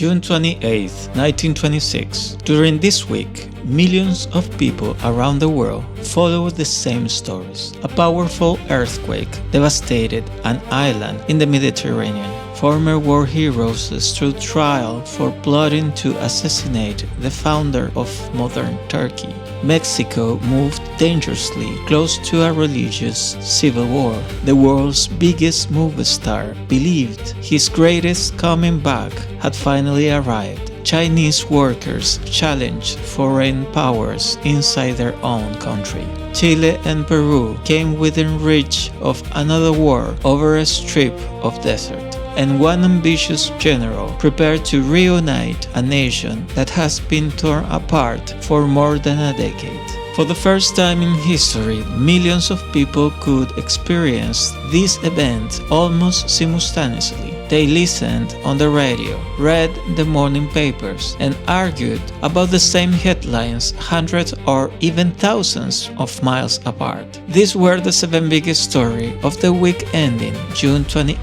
June 28, 1926. During this week, millions of people around the world followed the same stories. A powerful earthquake devastated an island in the Mediterranean. Former war heroes stood trial for plotting to assassinate the founder of modern Turkey. Mexico moved dangerously close to a religious civil war. The world's biggest movie star believed his greatest coming back had finally arrived. Chinese workers challenged foreign powers inside their own country. Chile and Peru came within reach of another war over a strip of desert. And one ambitious general prepared to reunite a nation that has been torn apart for more than a decade. For the first time in history, millions of people could experience this event almost simultaneously. They listened on the radio, read the morning papers, and argued about the same headlines hundreds or even thousands of miles apart. These were the 7 biggest stories of the week ending June 28,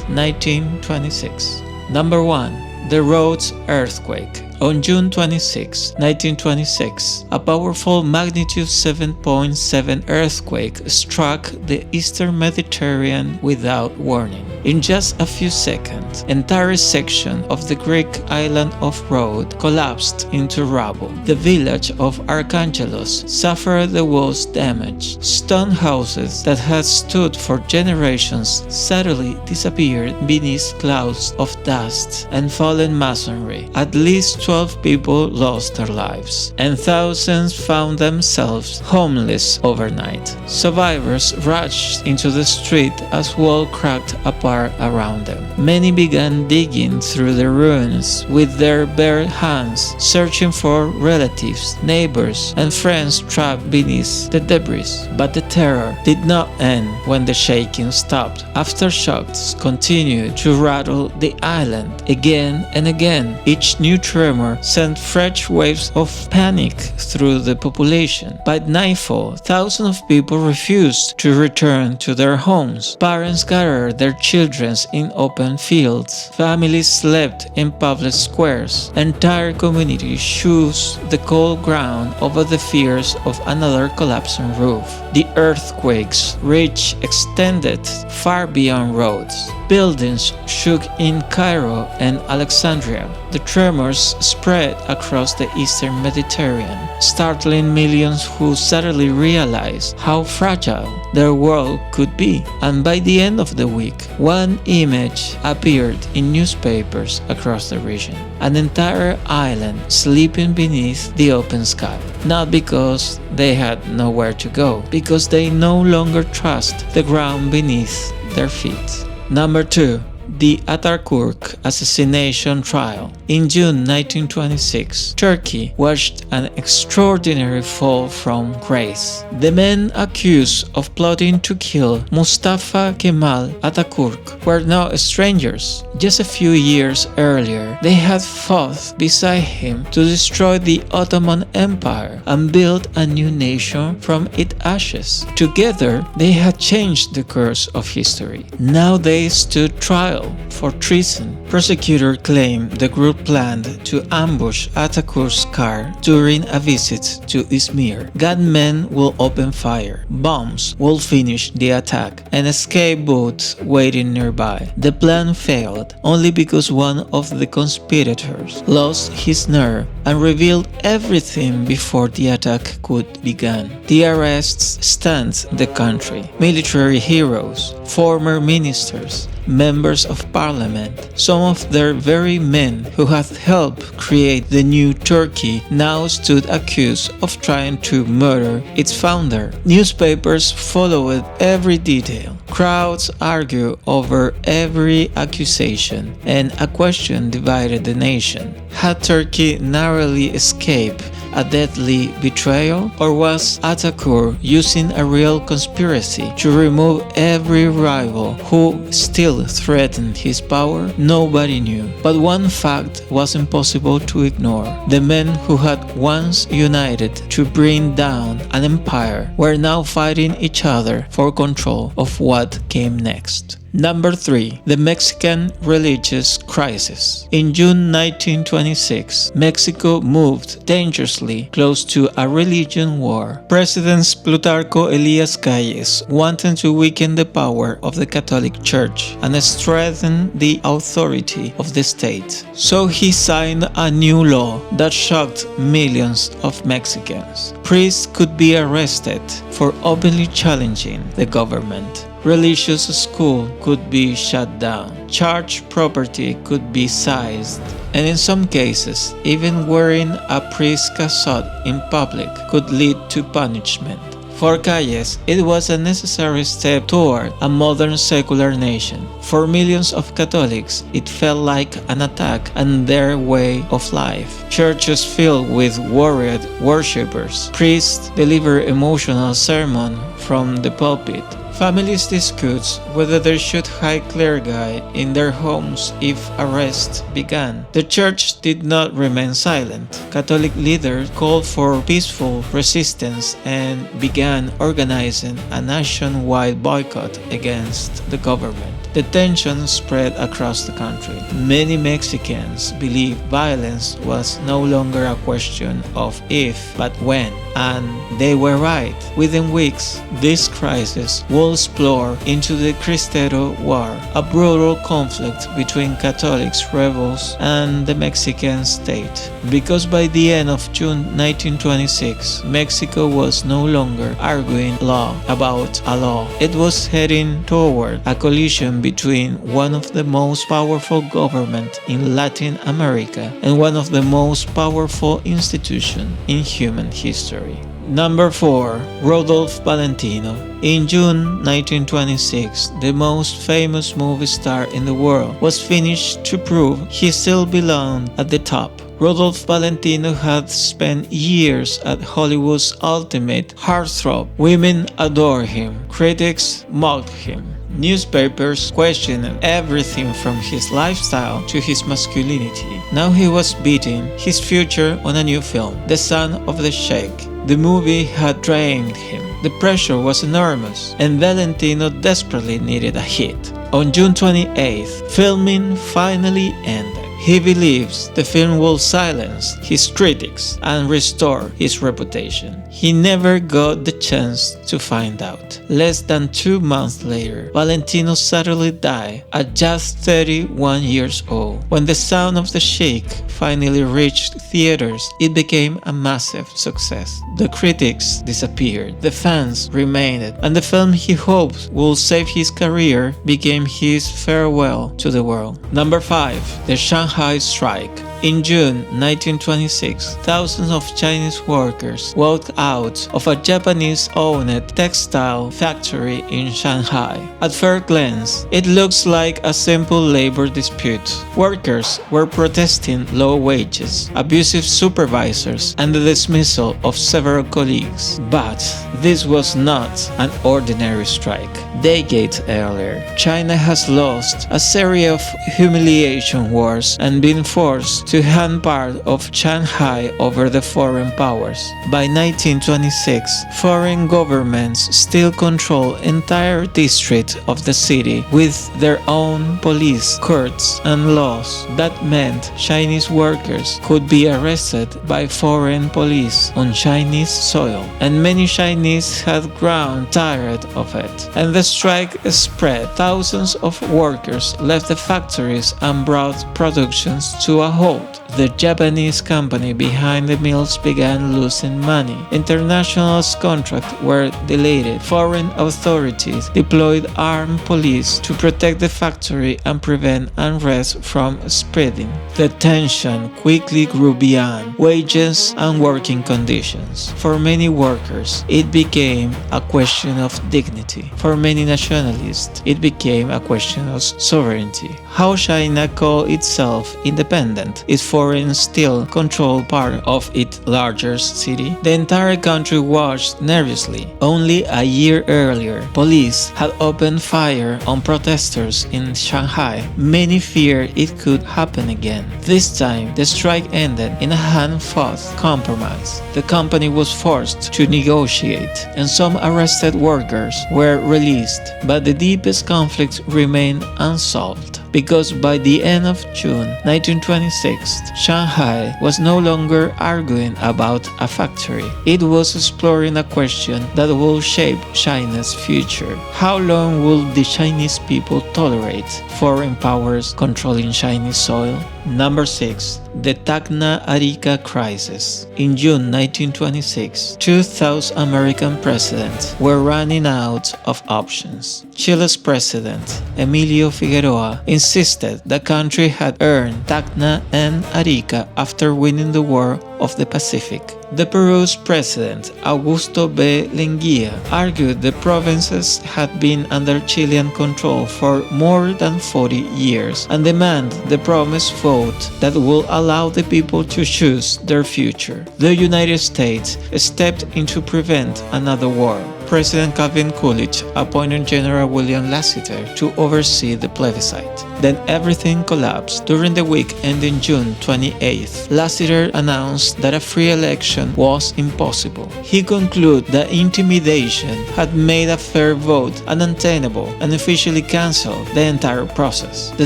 1926. Number 1. The Rhodes Earthquake. On June 26, 1926, a powerful magnitude 7.7 earthquake struck the eastern Mediterranean without warning. In just a few seconds, an entire section of the Greek island of Rhodes collapsed into rubble. The village of Archangelos suffered the worst damage. Stone houses that had stood for generations suddenly disappeared beneath clouds of dust and fallen masonry. At least 12 people lost their lives, and thousands found themselves homeless overnight. Survivors rushed into the street as walls cracked apart around them. Many began digging through the ruins with their bare hands, searching for relatives, neighbors, and friends trapped beneath the debris. But the terror did not end when the shaking stopped. Aftershocks continued to rattle the island again and again. Each new tremor sent fresh waves of panic through the population. By nightfall, thousands of people refused to return to their homes. Parents gathered their children in open fields. Families slept in public squares. Entire communities chose the cold ground over the fears of another collapsing roof. The earthquake's reach extended far beyond Rhodes. Buildings shook in Cairo and Alexandria. The tremors spread across the eastern Mediterranean, startling millions who suddenly realized how fragile their world could be. And by the end of the week, one image appeared in newspapers across the region: an entire island sleeping beneath the open sky. Not because they had nowhere to go, because they no longer trust the ground beneath their feet. Number 2. The Atatürk assassination trial. In June 1926, Turkey watched an extraordinary fall from grace. The men accused of plotting to kill Mustafa Kemal Atatürk were no strangers. Just a few years earlier, they had fought beside him to destroy the Ottoman Empire and build a new nation from its ashes. Together, they had changed the course of history. Now they stood trial for treason. Prosecutors claimed the group planned to ambush Atatürk's car during a visit to Izmir. Gunmen will open fire. Bombs will finish the attack, and escape boats waiting nearby. The plan failed only because one of the conspirators lost his nerve and revealed everything before the attack could begin. The arrests stunned the country. Military heroes, former ministers, members of parliament, some of their very men who had helped create the new Turkey, now stood accused of trying to murder its founder. Newspapers followed every detail. Crowds argued over every accusation, and a question divided the nation. Had Turkey narrowly escaped a deadly betrayal, or was Atatürk using a real conspiracy to remove every rival who still threatened his power? Nobody knew. But one fact was impossible to ignore. The men who had once united to bring down an empire were now fighting each other for control of what came next. Number 3. The Mexican Religious Crisis. In June 1926, Mexico moved dangerously close to a religion war. President Plutarco Elías Calles wanted to weaken the power of the Catholic Church and strengthen the authority of the state. So he signed a new law that shocked millions of Mexicans. Priests could be arrested for openly challenging the government. Religious schools could be shut down. Church property could be seized. And in some cases, even wearing a priest's cassock in public could lead to punishment. For Calles, it was a necessary step toward a modern secular nation. For millions of Catholics, it felt like an attack on their way of life. Churches filled with worried worshippers. Priests deliver emotional sermons from the pulpit. Families discussed whether they should hide clergy in their homes if arrests began. The church did not remain silent. Catholic leaders called for peaceful resistance and began organizing a nationwide boycott against the government. The tension spread across the country. Many Mexicans believed violence was no longer a question of if, but when. And they were right. Within weeks, this crisis would explode into the Cristero War, a brutal conflict between Catholic rebels and the Mexican state. Because by the end of June 1926, Mexico was no longer arguing law about a law. It was heading toward a collision between one of the most powerful governments in Latin America and one of the most powerful institutions in human history. Number 4. Rudolph Valentino. In June 1926, the most famous movie star in the world was finished to prove he still belonged at the top. Rudolph Valentino had spent years at Hollywood's ultimate heartthrob. Women adored him, critics mocked him. Newspapers questioned everything from his lifestyle to his masculinity. Now he was betting his future on a new film, The Son of the Sheikh. The movie had drained him. The pressure was enormous, and Valentino desperately needed a hit. On June 28th, filming finally ended. He believes the film will silence his critics and restore his reputation. He never got the chance to find out. Less than 2 months later, Valentino sadly died at just 31 years old. When The Sound of the Sheikh finally reached theaters, it became a massive success. The critics disappeared, the fans remained, and the film he hoped would save his career became his farewell to the world. Number 5. The Shanghai Strike. In June 1926, thousands of Chinese workers walked out of a Japanese-owned textile factory in Shanghai. At first glance, it looks like a simple labor dispute. Workers were protesting low wages, abusive supervisors, and the dismissal of several colleagues. But this was not an ordinary strike. Decades earlier, China has lost a series of humiliation wars and been forced to hand part of Shanghai over the foreign powers. By 1926, foreign governments still control entire districts of the city with their own police, courts, and laws. That meant Chinese workers could be arrested by foreign police on Chinese soil, and many Chinese had grown tired of it. And the strike spread. Thousands of workers left the factories and brought productions to a halt. The Japanese company behind the mills began losing money. International contracts were delayed. Foreign authorities deployed armed police to protect the factory and prevent unrest from spreading. The tension quickly grew beyond wages and working conditions. For many workers, it became a question of dignity. For many nationalists, it became a question of sovereignty. How China called itself independent is for foreign still controlled part of its largest city, the entire country watched nervously. Only a year earlier, police had opened fire on protesters in Shanghai. Many feared it could happen again. This time, the strike ended in a hand-fought compromise. The company was forced to negotiate, and some arrested workers were released, but the deepest conflict remained unsolved. Because by the end of June 1926, Shanghai was no longer arguing about a factory. It was exploring a question that will shape China's future. How long will the Chinese people tolerate foreign powers controlling Chinese soil? Number 6. The Tacna-Arica Crisis. In June 1926, two South American presidents were running out of options. Chile's president, Emilio Figueroa, insisted the country had earned Tacna and Arica after winning the War of the Pacific. The Peru's president, Augusto B. Leguía, argued the provinces had been under Chilean control for more than 40 years and demanded the promised vote that will allow the people to choose their future. The United States stepped in to prevent another war. President Calvin Coolidge appointed General William Lassiter to oversee the plebiscite. Then everything collapsed. During the week ending June 28th, Lassiter announced that a free election was impossible. He concluded that intimidation had made a fair vote unattainable and officially canceled the entire process. The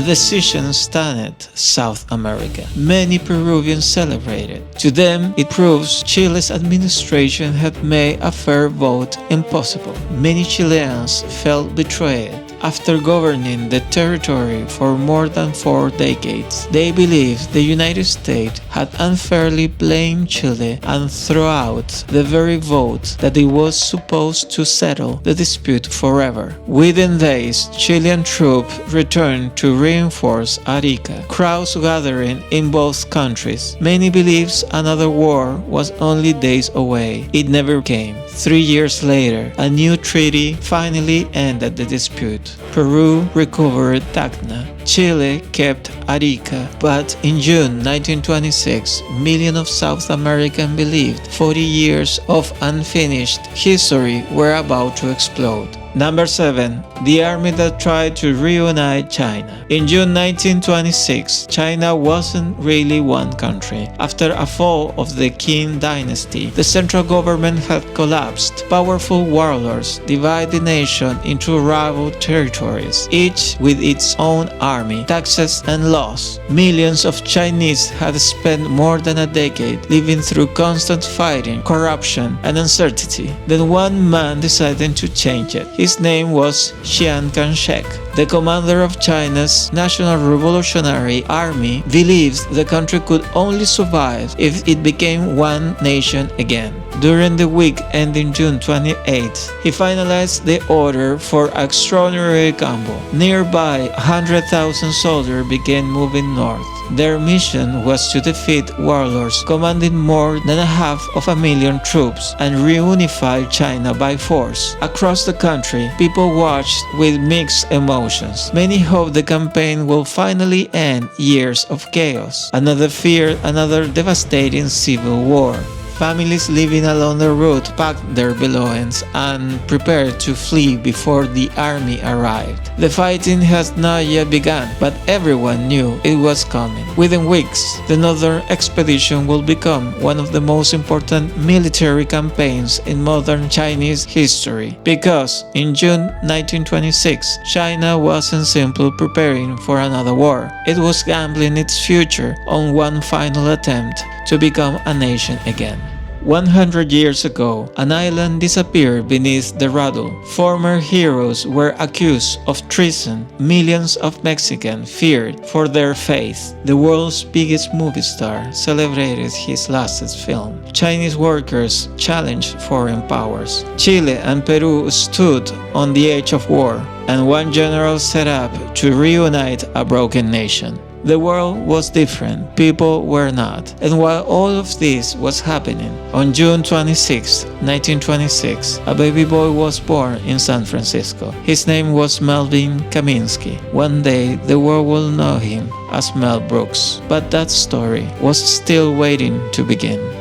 decision stunned South America. Many Peruvians celebrated. To them, it proves Chile's administration had made a fair vote impossible. Many Chileans felt betrayed. After governing the territory for more than 4 decades, they believed the United States had unfairly blamed Chile and threw out the very vote that it was supposed to settle the dispute forever. Within days, Chilean troops returned to reinforce Arica. Crowds gathering in both countries. Many believed another war was only days away. It never came. 3 years later, a new treaty finally ended the dispute. Peru recovered Tacna. Chile kept Arica, but in June 1926, millions of South Americans believed 40 years of unfinished history were about to explode. Number 7. The army that tried to reunite China. In June 1926, China wasn't really one country. After a fall of the Qing dynasty, the central government had collapsed. Powerful warlords divided the nation into rival territories, each with its own army, taxes, and laws. Millions of Chinese had spent more than a decade living through constant fighting, corruption, and uncertainty. Then one man decided to change it. His name was Chiang Kai-shek. The commander of China's National Revolutionary Army believed the country could only survive if it became one nation again. During the week ending June 28, he finalized the order for an extraordinary combo. Nearby, 100,000 soldiers began moving north. Their mission was to defeat warlords commanding more than 500,000 troops and reunify China by force. Across the country, people watched with mixed emotions. Many hoped the campaign will finally end years of chaos. Another feared another devastating civil war. Families living along the route packed their belongings and prepared to flee before the army arrived. The fighting has not yet begun, but everyone knew it was coming. Within weeks, the Northern Expedition will become one of the most important military campaigns in modern Chinese history, because in June 1926, China wasn't simply preparing for another war. It was gambling its future on one final attempt to become a nation again. 100 years ago, an island disappeared beneath the rubble. Former heroes were accused of treason. Millions of Mexicans feared for their faith. The world's biggest movie star celebrated his last film. Chinese workers challenged foreign powers. Chile and Peru stood on the edge of war, and one general set up to reunite a broken nation. The world was different, people were not. And while all of this was happening, on June 26, 1926, a baby boy was born in San Francisco. His name was Melvin Kaminsky. One day, the world will know him as Mel Brooks. But that story was still waiting to begin.